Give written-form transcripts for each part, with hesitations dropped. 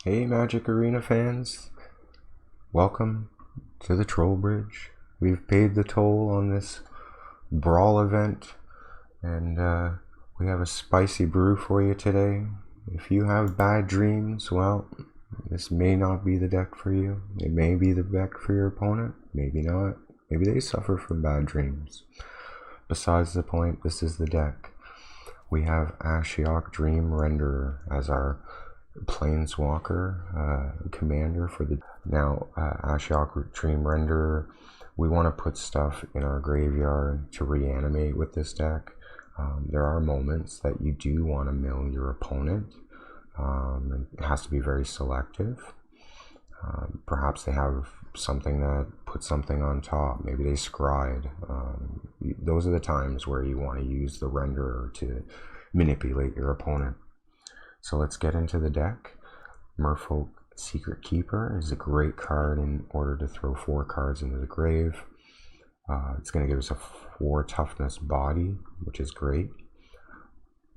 Hey Magic Arena fans, welcome to the Troll Bridge. We've paid the toll on this Brawl event, and we have a spicy brew for you today. If you have bad dreams, well, this may not be the deck for you. It may be the deck for your opponent, maybe not. Maybe they suffer from bad dreams. Besides the point, this is the deck. We have Ashiok Dream Renderer as our Planeswalker commander for the Ashiok Dream Renderer. We want to put stuff in our graveyard to reanimate with this deck. There are moments that you do want to mill your opponent. It has to be very selective. Perhaps they have something that puts something on top. Maybe they scried. Those are the times where you want to use the renderer to manipulate your opponent. So let's get into the deck. Merfolk Secretkeeper is a great card in order to throw 4 cards into the grave. It's going to give us a 4 toughness body, which is great.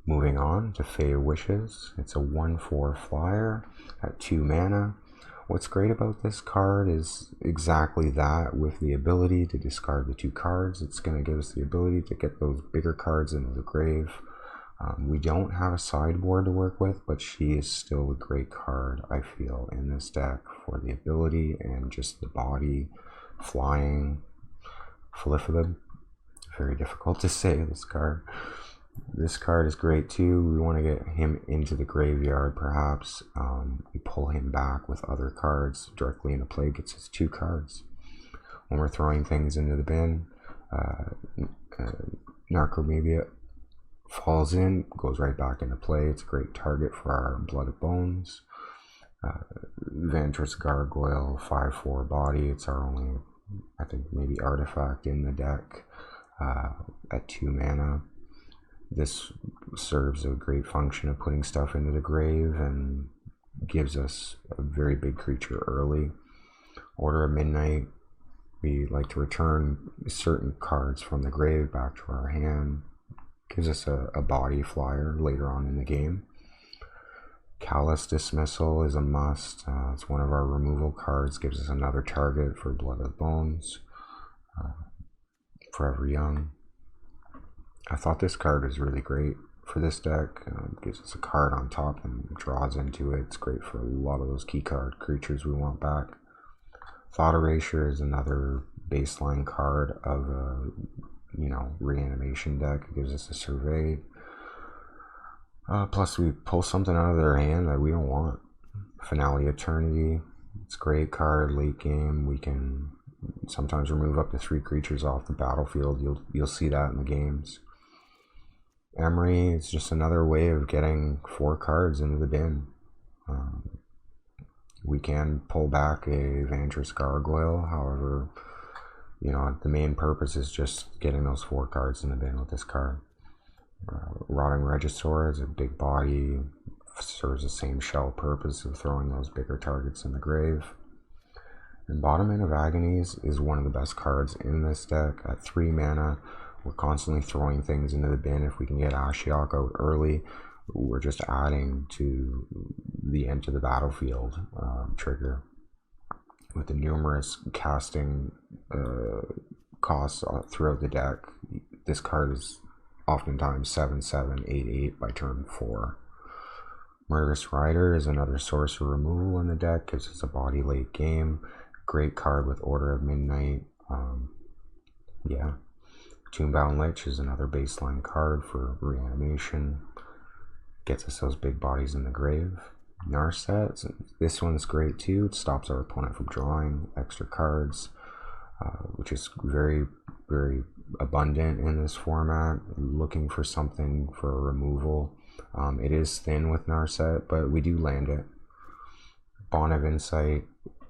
Moving on to Fae of Wishes. It's a 1/4 flyer at 2 mana. What's great about this card is exactly that, with the ability to discard the 2 cards. It's going to give us the ability to get those bigger cards into the grave. We don't have a sideboard to work with, but she is still a great card, I feel, in this deck for the ability and just the body, flying, Fliffidib. Very difficult to say, this card. This card is great too. We want to get him into the graveyard, perhaps. We pull him back with other cards directly into play, gets us 2 cards. When we're throwing things into the bin, Narcomoeba falls in, goes right back into play. It's a great target for our Blood of Bones. Vantress Gargoyle, 5/4 body. It's our only, I think, maybe artifact in the deck at 2 mana. This serves a great function of putting stuff into the grave and gives us a very big creature early. Order of Midnight. We like to return certain cards from the grave back to our hand. Gives us a body flyer later on in the game. Callous Dismissal is a must. It's one of our removal cards. Gives us another target for Blood of Bones. Forever Young. I thought this card was really great for this deck. Gives us a card on top and draws into it. It's great for a lot of those key card creatures we want back. Thought Erasure is another baseline card of a reanimation deck. It gives us a survey. Plus we pull something out of their hand that we don't want. Finale Eternity. It's a great card late game. We can sometimes remove up to 3 creatures off the battlefield. You'll see that in the games. Emry is just another way of getting 4 cards into the bin. We can pull back a Vantress Gargoyle, however, the main purpose is just getting those 4 cards in the bin with this card. Rotting Regisaur is a big body, serves the same shell purpose of throwing those bigger targets in the grave. Embodiment of Agonies is one of the best cards in this deck at 3 mana. We're constantly throwing things into the bin. If we can get Ashiok out early, we're just adding to the end of the battlefield trigger. With the numerous casting costs throughout the deck, this card is oftentimes 7/7, 8/8 by turn 4. Murderous Rider is another sorcerer removal in the deck. Gives us a body late game. Great card with Order of Midnight. Tomebound Lich is another baseline card for reanimation. Gets us those big bodies in the grave. Narset, this one's great too. It stops our opponent from drawing extra cards, which is very, very abundant in this format. Looking for something for a removal. It is thin with Narset, but we do land it. Bond of Insight.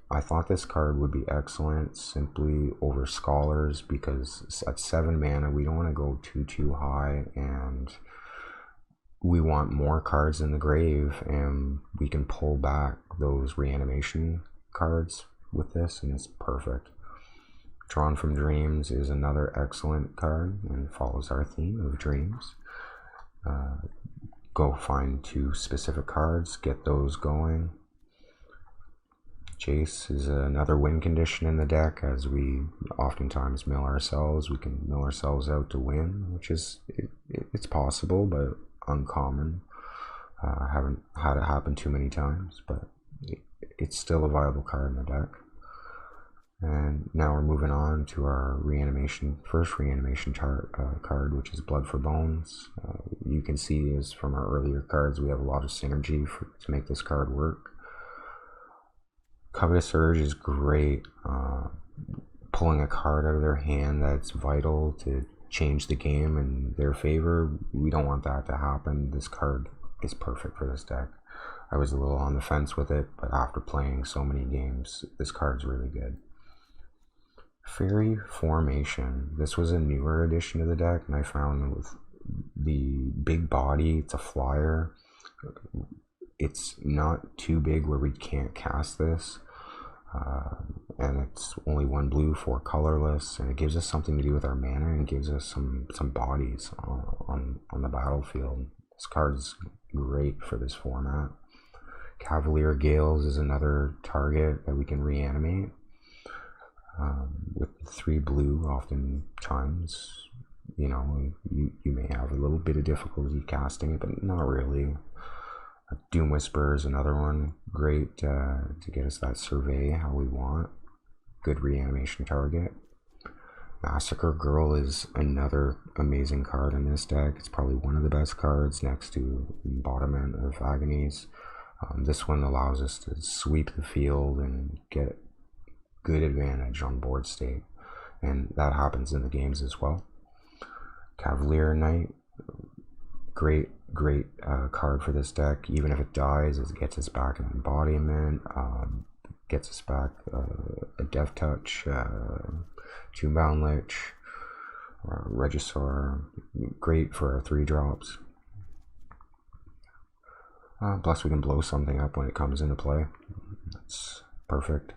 I thought this card would be excellent simply over Scholars, because at 7 mana we don't want to go too high, and we want more cards in the grave, and we can pull back those reanimation cards with this, and it's perfect. Drawn from Dreams is another excellent card and follows our theme of dreams. Go find 2 specific cards, get those going. Jace is another win condition in the deck, as we oftentimes mill ourselves. We can mill ourselves out to win, which is, it's possible, but uncommon. Haven't had it happen too many times, but it's still a viable card in the deck. And now we're moving on to our first reanimation card, which is Blood for Bones. You can see as from our earlier cards, we have a lot of synergy to make this card work. Covetous Urge is great, pulling a card out of their hand that's vital to change the game in their favor. We don't want that to happen. This card is perfect for this deck. I was a little on the fence with it, but after playing so many games, this card's really good. Fairy Formation. This was a newer addition to the deck, and I found with the big body, it's a flyer. It's not too big where we can't cast this, and it's only 1 blue, 4 colorless, and it gives us something to do with our mana and gives us some bodies on the battlefield. This card is great for this format. Cavalier of Gales is another target that we can reanimate. With 3 blue, oftentimes, you know, you may have a little bit of difficulty casting it, but not really. Doom Whisper is another one, great to get us that survey how we want. Good reanimation target. Massacre Girl is another amazing card in this deck. It's probably one of the best cards next to Embodiment of Agonies. This one allows us to sweep the field and get good advantage on board state, and that happens in the games as well. Cavalier of Night, great card for this deck. Even if it dies, it gets us back an embodiment, gets us back a Death Touch, Tomebound Lich, Regisaur, great for our 3-drops. Plus we can blow something up when it comes into play. That's perfect.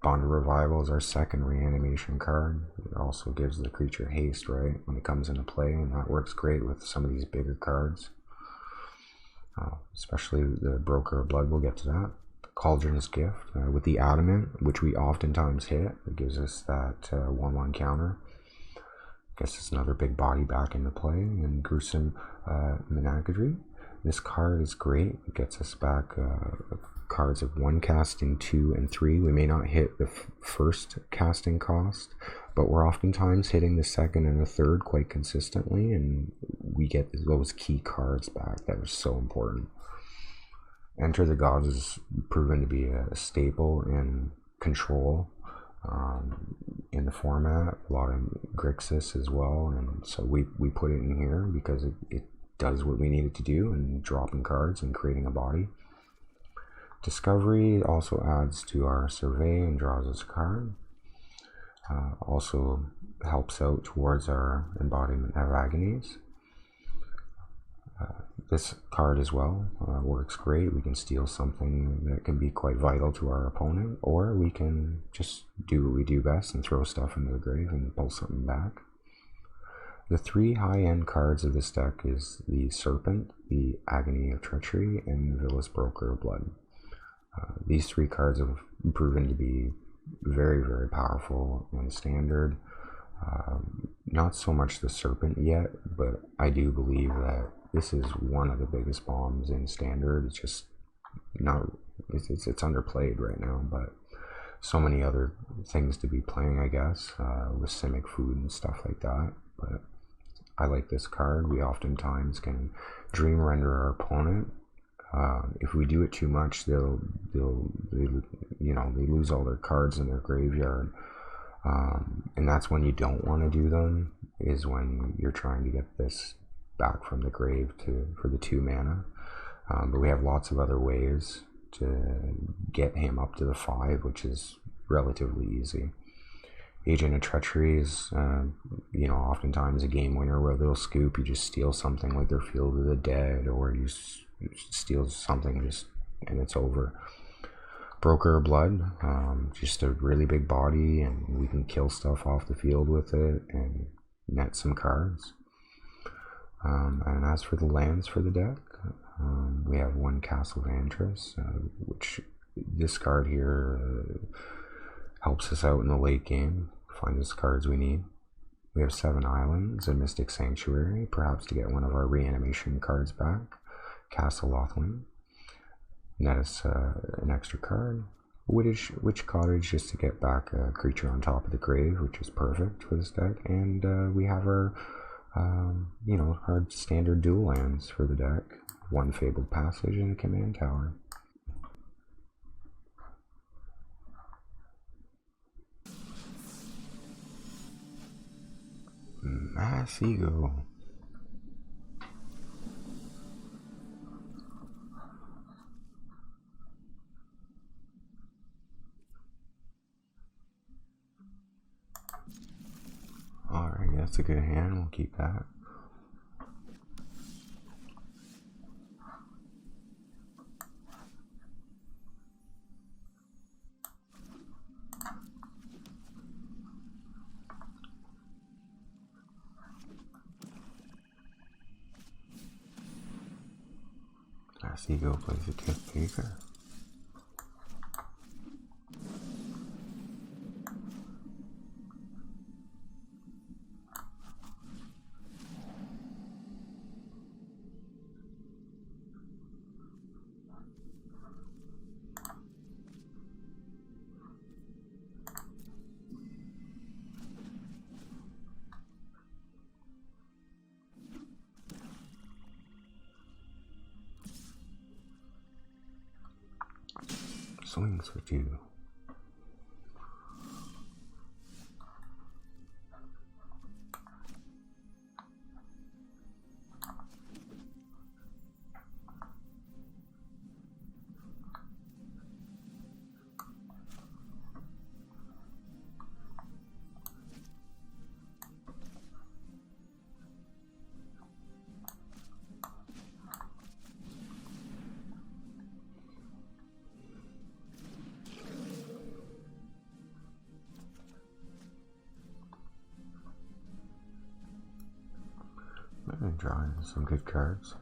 Bond of Revival is our second reanimation card. It also gives the creature haste, right, when it comes into play, and that works great with some of these bigger cards. Especially the Broker of Blood, we'll get to that. Cauldron's Gift, with the Adamant, which we oftentimes hit. It gives us that 1/1 counter. Gets us another big body back into play. And Gruesome Menagerie. This card is great. It gets us back cards of 1 casting, 2, and 3. We may not hit the first casting cost, but we're oftentimes hitting the second and the third quite consistently, and we get those key cards back that are so important. Enter the Gods is proven to be a staple in control in the format. A lot of Grixis as well, and so we put it in here because it does what we need it to do in dropping cards and creating a body. Discovery also adds to our survey and draws us a card. Also helps out towards our Embodiment of Agonies. This card as well works great. We can steal something that can be quite vital to our opponent, or we can just do what we do best and throw stuff into the grave and pull something back. The 3 high-end cards of this deck is the Serpent, the Agent of Treachery, and the Vilis Broker of Blood. These 3 cards have proven to be very, very powerful in standard. Not so much the Serpent yet, but I do believe that this is one of the biggest bombs in standard. It's just not, it's underplayed right now, but so many other things to be playing, I guess, with Simic Food and stuff like that. But I like this card. We oftentimes can Dream Render our opponent. If we do it too much, they lose all their cards in their graveyard, and that's when you don't want to do them, is when you're trying to get this back from the grave for the 2 mana. But we have lots of other ways to get him up to the 5, which is relatively easy. Agent of Treachery is, oftentimes a game winner with a little scoop. You just steal something like their Field of the Dead, or you steal something and it's over. Broker of Blood, just a really big body, and we can kill stuff off the field with it and net some cards. And as for the lands for the deck, we have 1 Castle Vantress, which this card here helps us out in the late game, find us cards we need. We have 7 islands, a Mystic Sanctuary, perhaps to get one of our reanimation cards back. Castle Lothwing, net us an extra card. Witch Cottage, just to get back a creature on top of the grave, which is perfect for this deck. And we have our, you know, our standard dual lands for the deck. 1 Fabled Passage and a Command Tower. Mass Ego. Alright, that's a good hand, we'll keep that. Ego plays a Toothpicker. Swings with you. And drawing some good cards.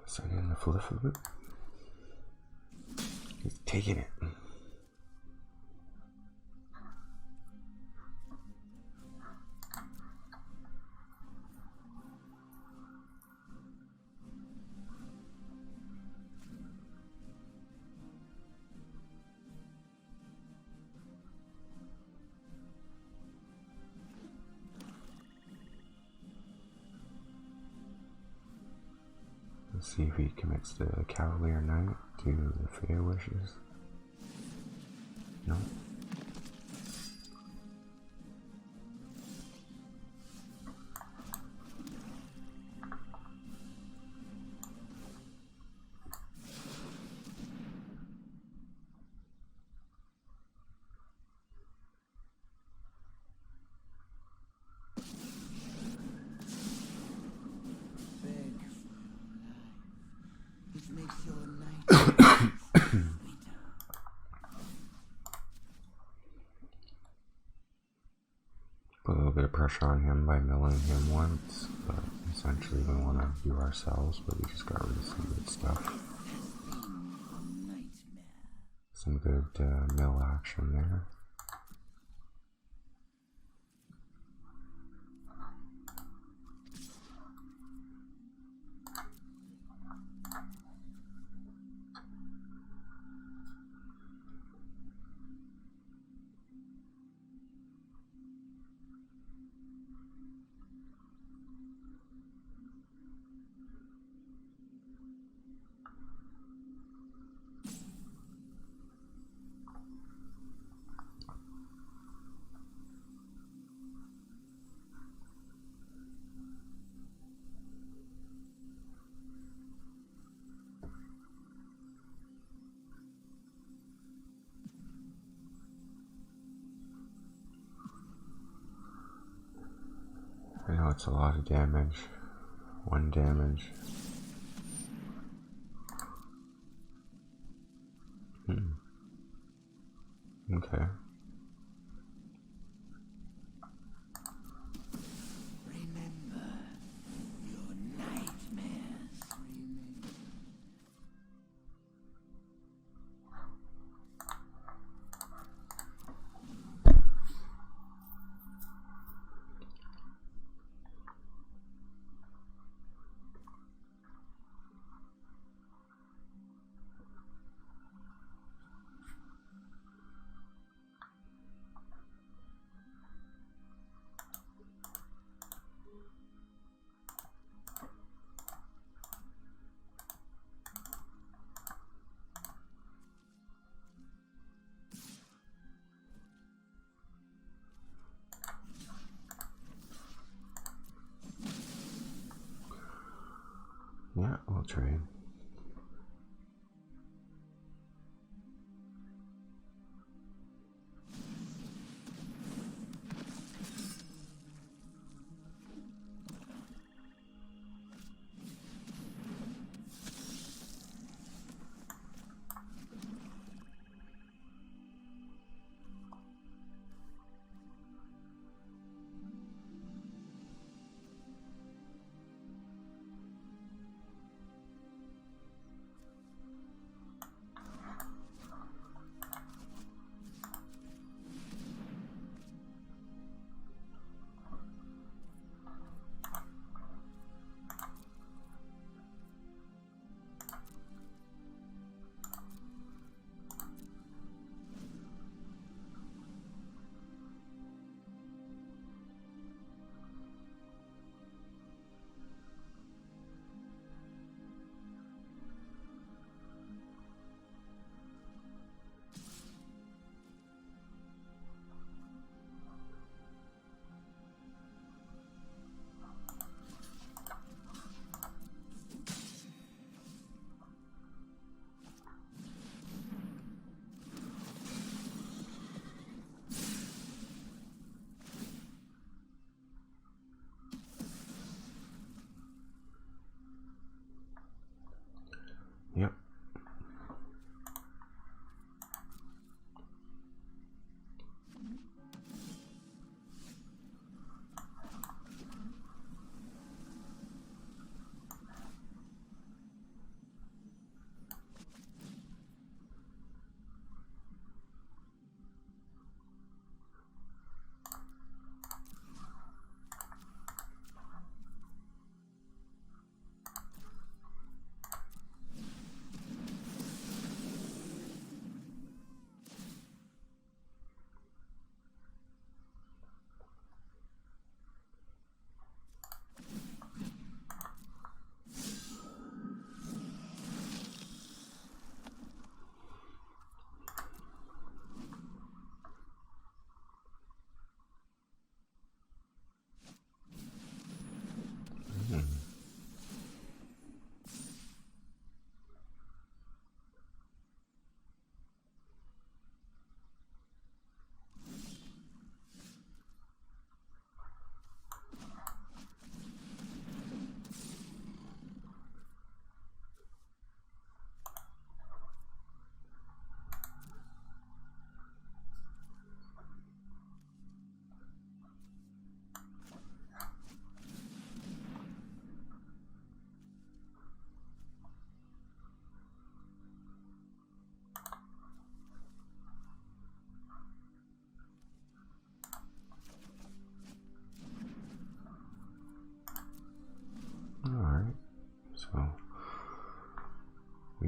Send in the flip of it. He's taking it. Let's see if he commits the Cavalier of Night to the Fae of Wishes. No. little bit of pressure on him by milling him once, but essentially we want to do ourselves, but we just got rid of some good stuff. Some good mill action there. I know it's a lot of damage. 1 damage. Okay. Remember your nightmares. Yeah, we'll trade.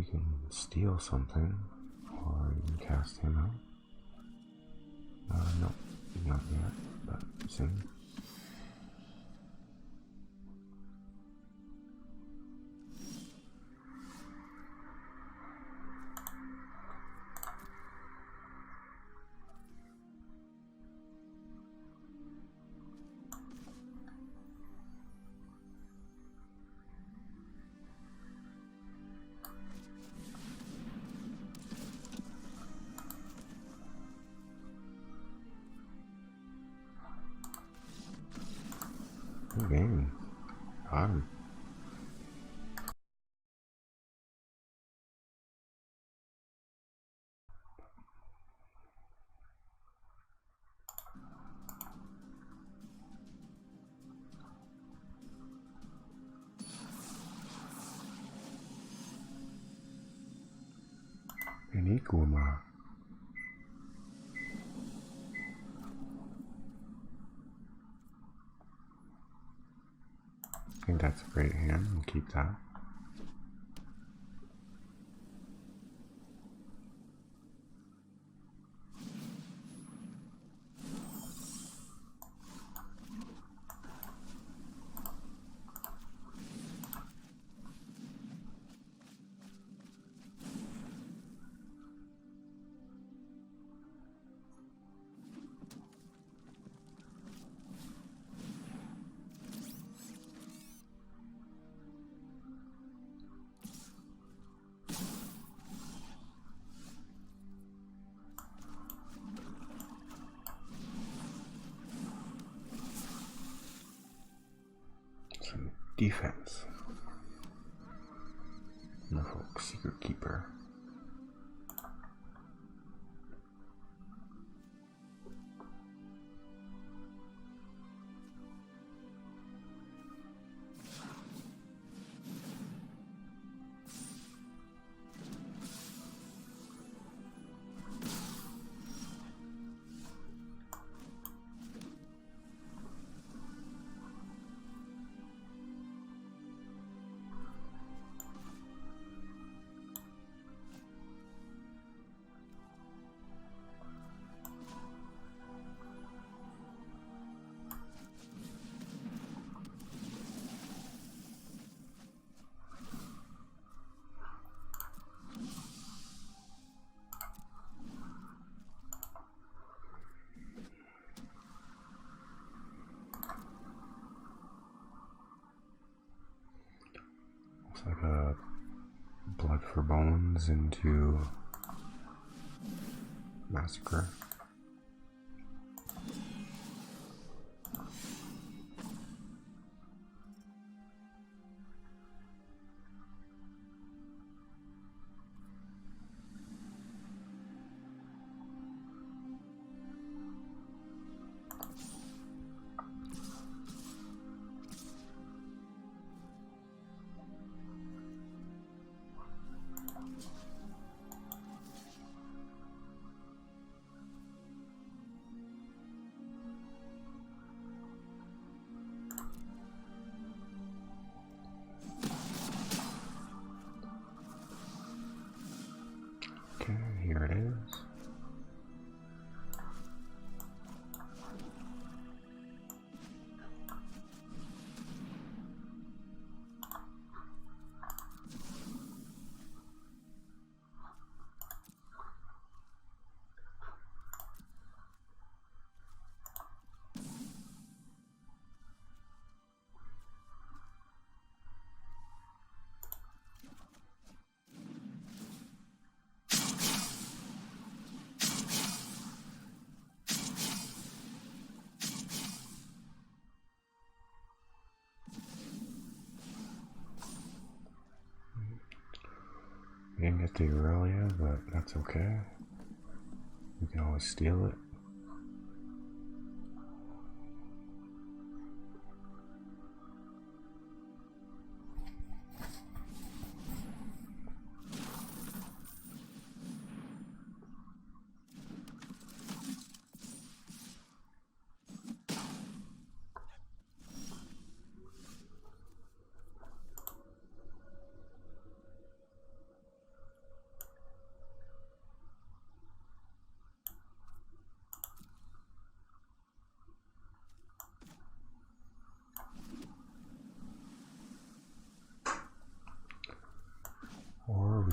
We can steal something, or you can cast him out. No, not yet, but soon. Good game. Hard. Narcomoeba. I think that's a great hand. We'll keep that. Some defense. Merfolk Secretkeeper. Looks like a Blood for Bones into Massacre. Okay, here it is. We didn't get the Aurelia, but that's okay. We can always steal it.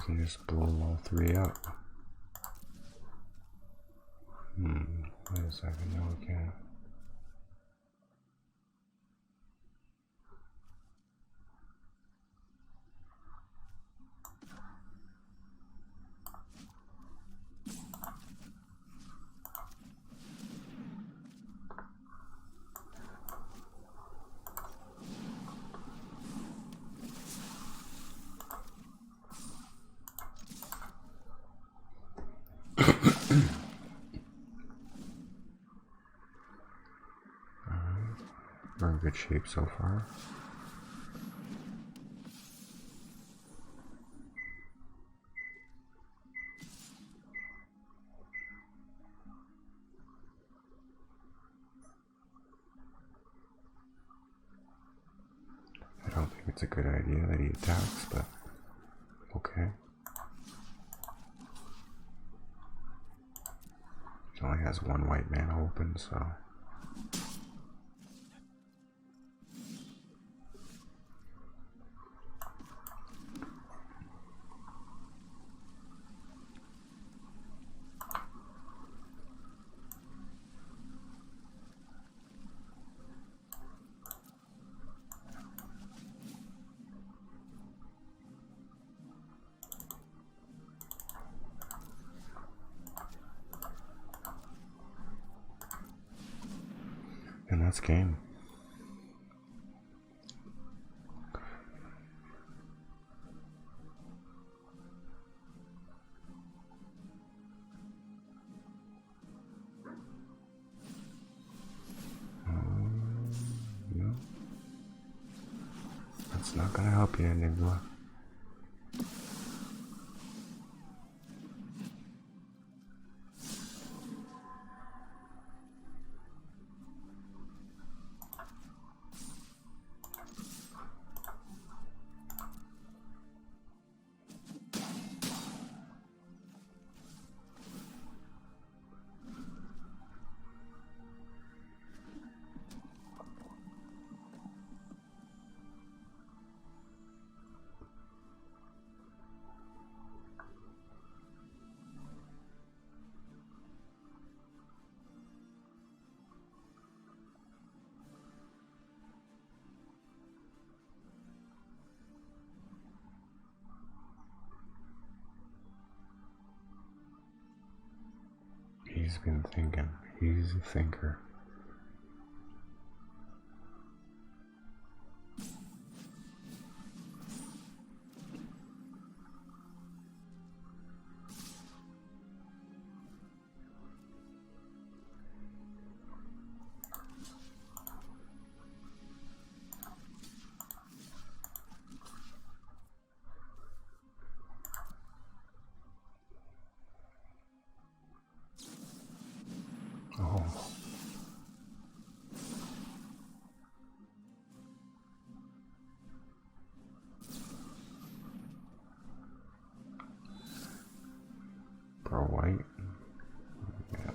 can just blow all three up. Wait a second, no we can't. We're in good shape so far. I don't think it's a good idea that he attacks, but okay. He only has one white mana open, so. And that's game. No. That's not gonna help you, Enigma. He's been thinking. He's a thinker. Oh. Pro white. Yeah.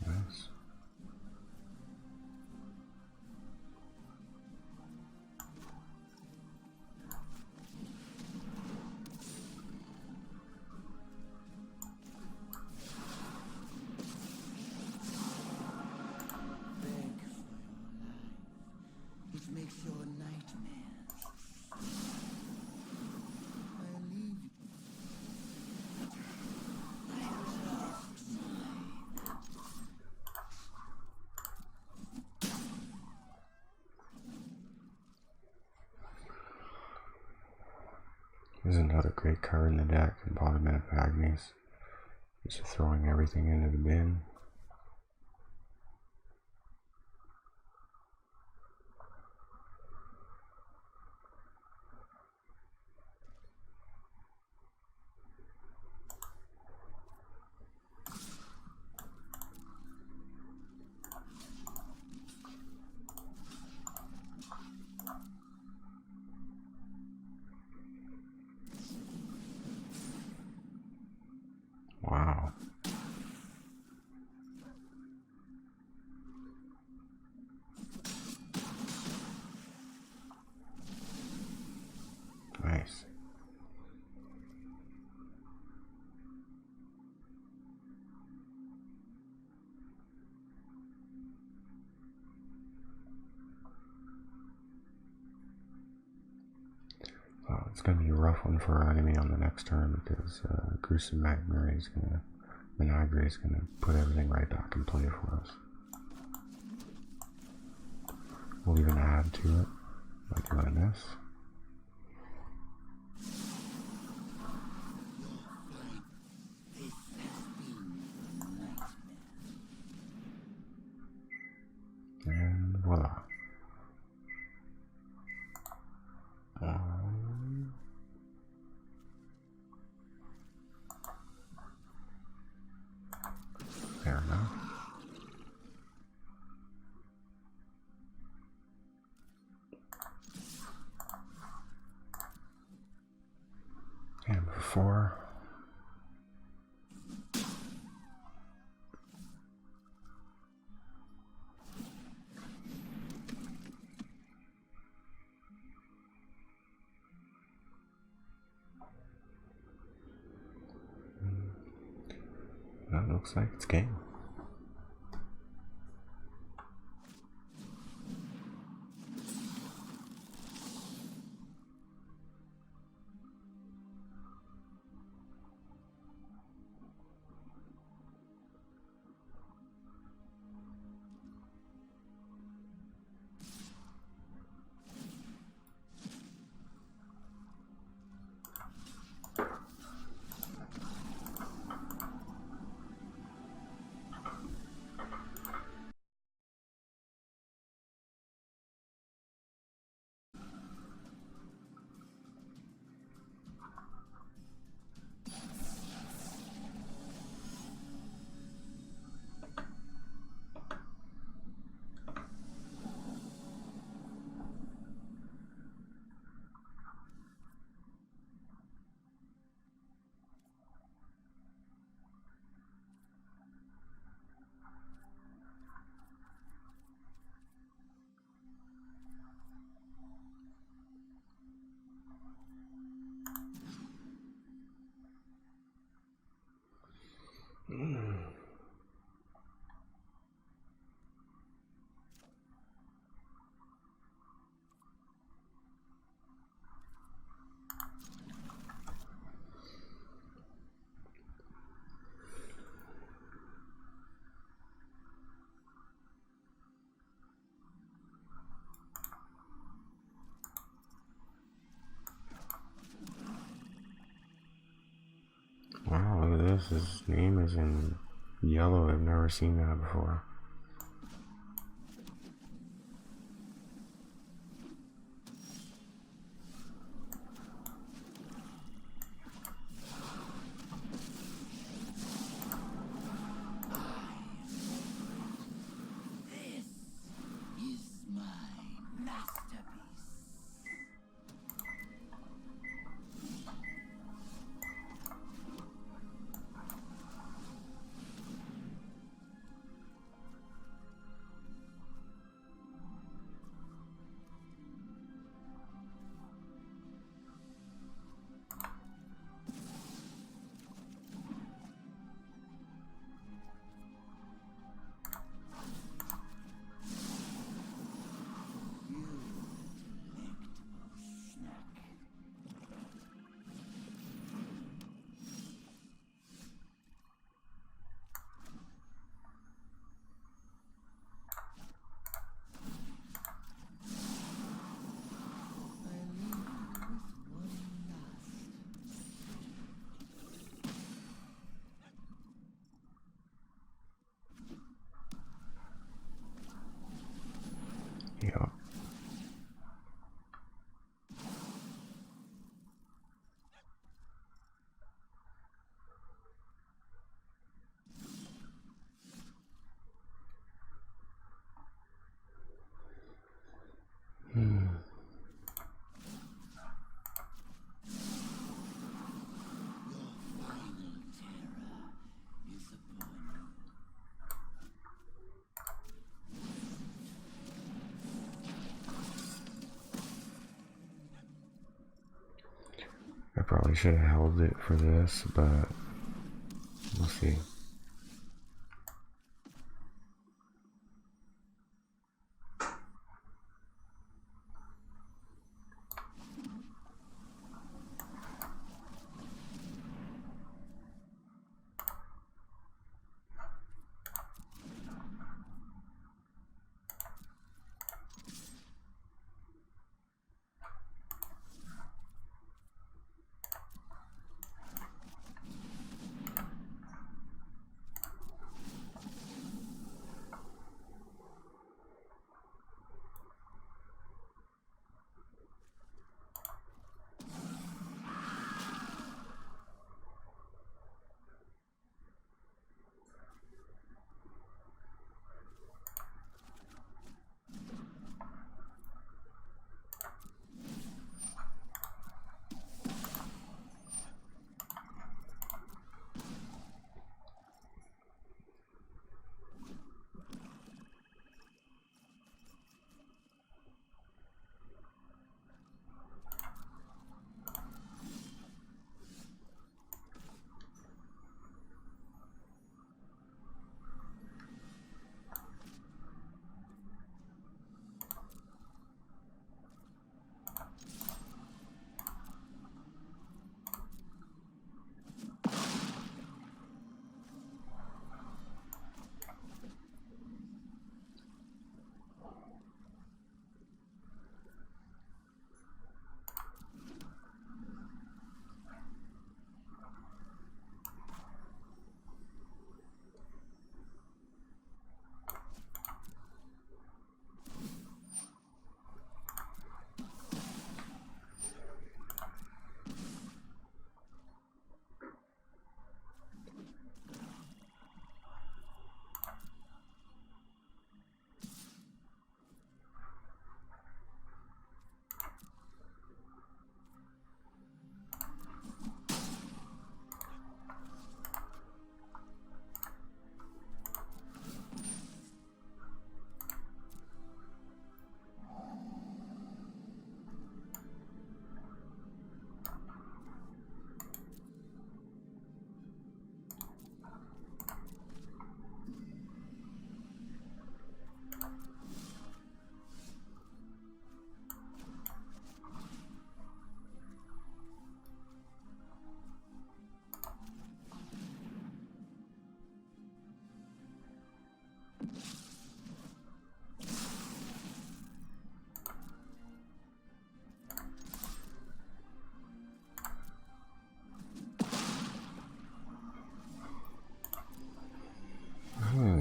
Nice. Makes your nightmares. I leave There's another great card in the deck, Embodiment of Agonies. Just throwing everything into the bin. Wow. It's going to be a rough one for our enemy on the next turn because Gruesome Menagerie is going to put everything right back in play for us. We'll even add to it by doing this. And voila. Fair enough. And before. That looks like it's game. Wow, look at this. His name is in yellow. I've never seen that before. Yeah. I probably should have held it for this, but we'll see.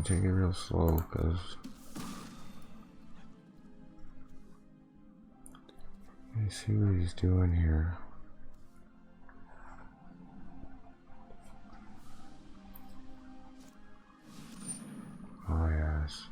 gonna take it real slow because I see what he's doing here. Oh yes.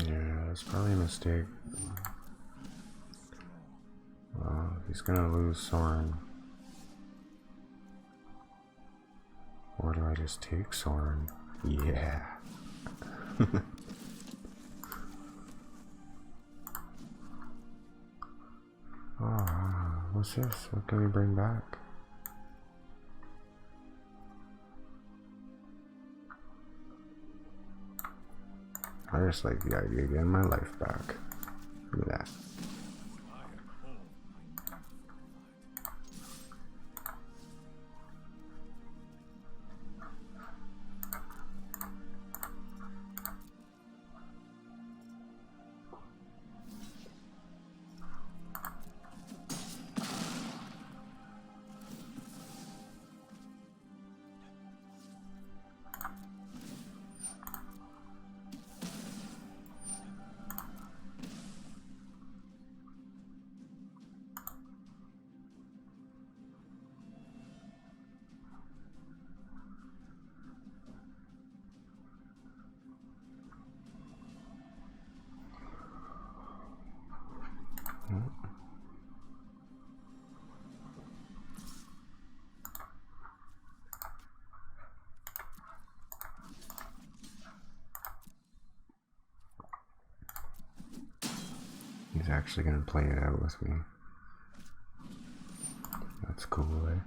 Yeah, that's probably a mistake. He's gonna lose Soren. Or do I just take Soren? Yeah. Oh, what's this? What can we bring back? I just like the idea of getting my life back. Look at that. He's actually gonna play it out with me. That's cool, eh?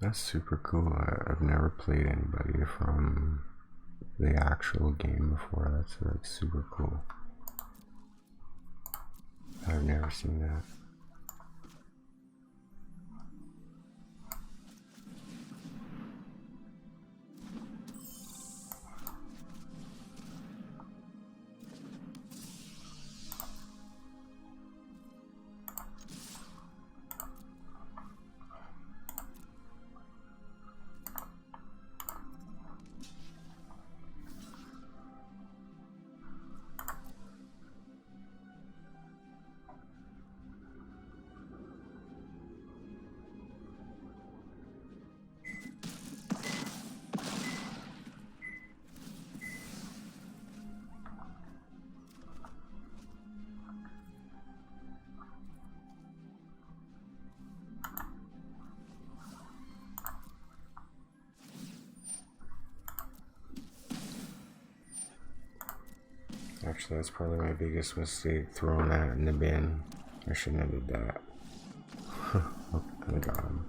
That's super cool. I've never played anybody from the actual game before. That's like super cool. I've never seen that. Actually, that's probably my biggest mistake, throwing that in the bin. I shouldn't have did that. Oh my god.